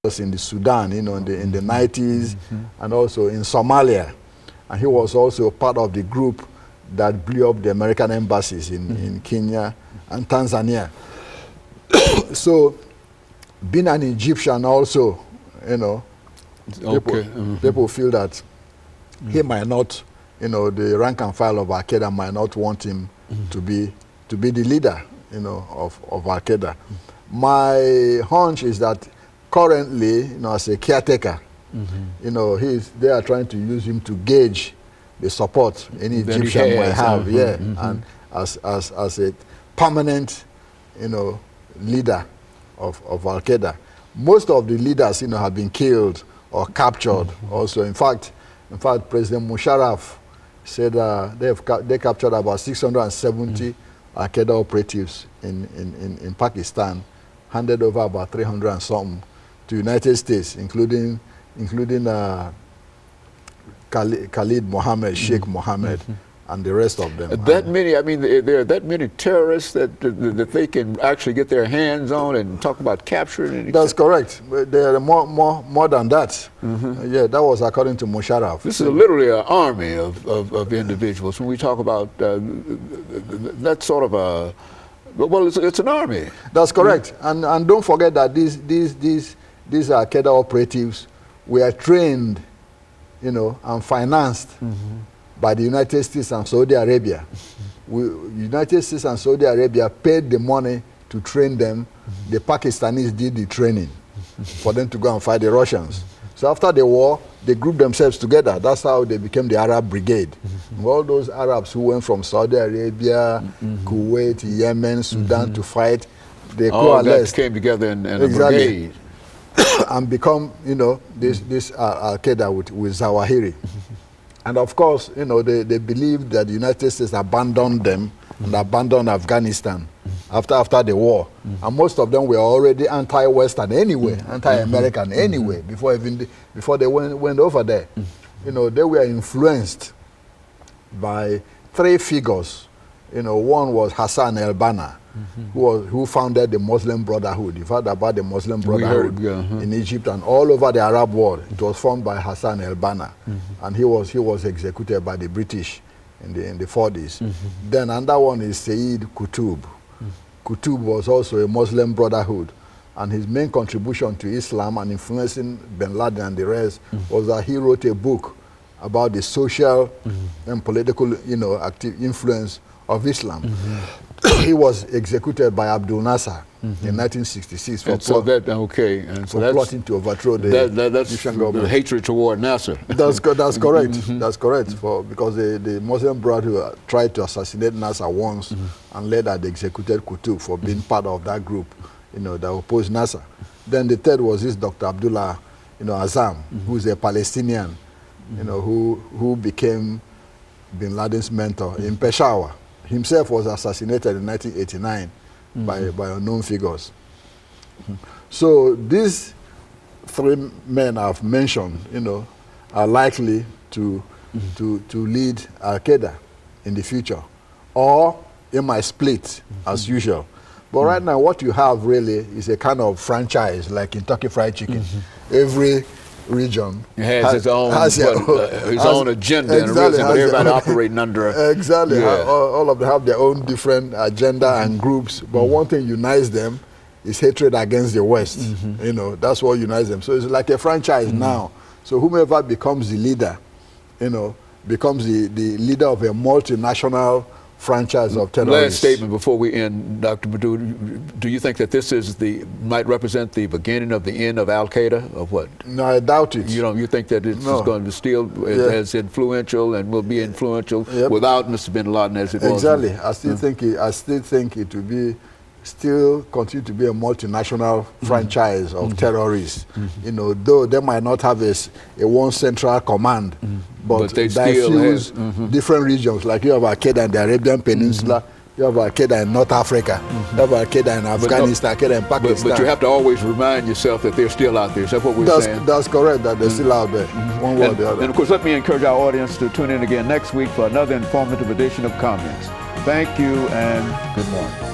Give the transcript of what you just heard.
in the Sudan, in the 90s, and also in Somalia. And he was also part of the group that blew up the American embassies in Kenya and Tanzania. So, being an Egyptian also, people feel that he might not, the rank and file of Al-Qaeda might not want him to be the leader, of Al-Qaeda. My hunch is that currently, as a caretaker, they are trying to use him to gauge the support any Egyptian might have, and as a permanent, leader of Al-Qaeda. Most of the leaders, have been killed or captured. Also, in fact, President Musharraf said they captured about 670 Al-Qaeda operatives in Pakistan, handed over about 300 and something to United States, including Khalid Mohammed, Sheikh Mohammed, and the rest of them. That many, I mean, there are that many terrorists that they can actually get their hands on and talk about capturing. That's correct. There are more than that. Yeah, that was according to Musharraf. This is literally an army of individuals. When we talk about that sort of a, well, it's an army. That's correct. And don't forget that these Al-Qaeda operatives were trained, and financed by the United States and Saudi Arabia. United States and Saudi Arabia paid the money to train them. The Pakistanis did the training for them to go and fight the Russians. So after the war, they grouped themselves together. That's how they became the Arab Brigade. All those Arabs who went from Saudi Arabia, Kuwait, Yemen, Sudan to fight, they coalesced. Came together in a brigade. And become, this Al-Qaeda with Zawahiri. And of course, they believed that the United States abandoned them and abandoned Afghanistan after the war. And most of them were already anti-Western anyway, anti-American anyway, before they went over there. They were influenced by three figures. One was Hassan al-Banna, who founded the Muslim Brotherhood. You've heard about the Muslim Brotherhood in Egypt and all over the Arab world. It was formed by Hassan al-Banna, and he was executed by the British in the 40s. Then another one is Sayyid Qutb. Qutb was also a Muslim Brotherhood, and his main contribution to Islam and influencing Bin Laden and the rest was that he wrote a book about the social and political, active influence of Islam. He was executed by Abdul Nasser in 1966 for plotting to overthrow the Egyptian government. The hatred toward Nasser. That's correct. That's correct. Because the Muslim Brotherhood tried to assassinate Nasser once, and later they executed Qutb for being part of that group, that opposed Nasser. Then the third was this Dr. Abdullah, Azam, who is a Palestinian, who became Bin Laden's mentor in Peshawar. Himself was assassinated in 1989 by unknown figures. So these three men I've mentioned, are likely to lead Al-Qaeda in the future, or it might split as usual. But right now, what you have really is a kind of franchise, like in Kentucky Fried Chicken. Every region has its own agenda, and everybody operating under. Exactly. All of them have their own different agenda and groups, but one thing unites them is hatred against the West. That's what unites them. So it's like a franchise now. So whomever becomes the leader, becomes the leader of a multinational franchise of terrorists. Last statement before we end, Dr. Madu. Do you think that this is might represent the beginning of the end of Al-Qaeda, or what? No, I doubt it. You think that it's going to be still as influential and will be influential without Mr. Bin Laden as it was? Exactly. I still think it will be still continue to be a multinational franchise of terrorists. Though they might not have a one central command, but they diffuse different regions. Like you have Al-Qaeda in the Arabian Peninsula, you have Al-Qaeda in North Africa, you have Al-Qaeda in Afghanistan, Al-Qaeda in Pakistan. But you have to always remind yourself that they're still out there. Is that what we're saying? That's correct, that they're still out there, one way or the other. And of course, let me encourage our audience to tune in again next week for another informative edition of Comments. Thank you and good morning.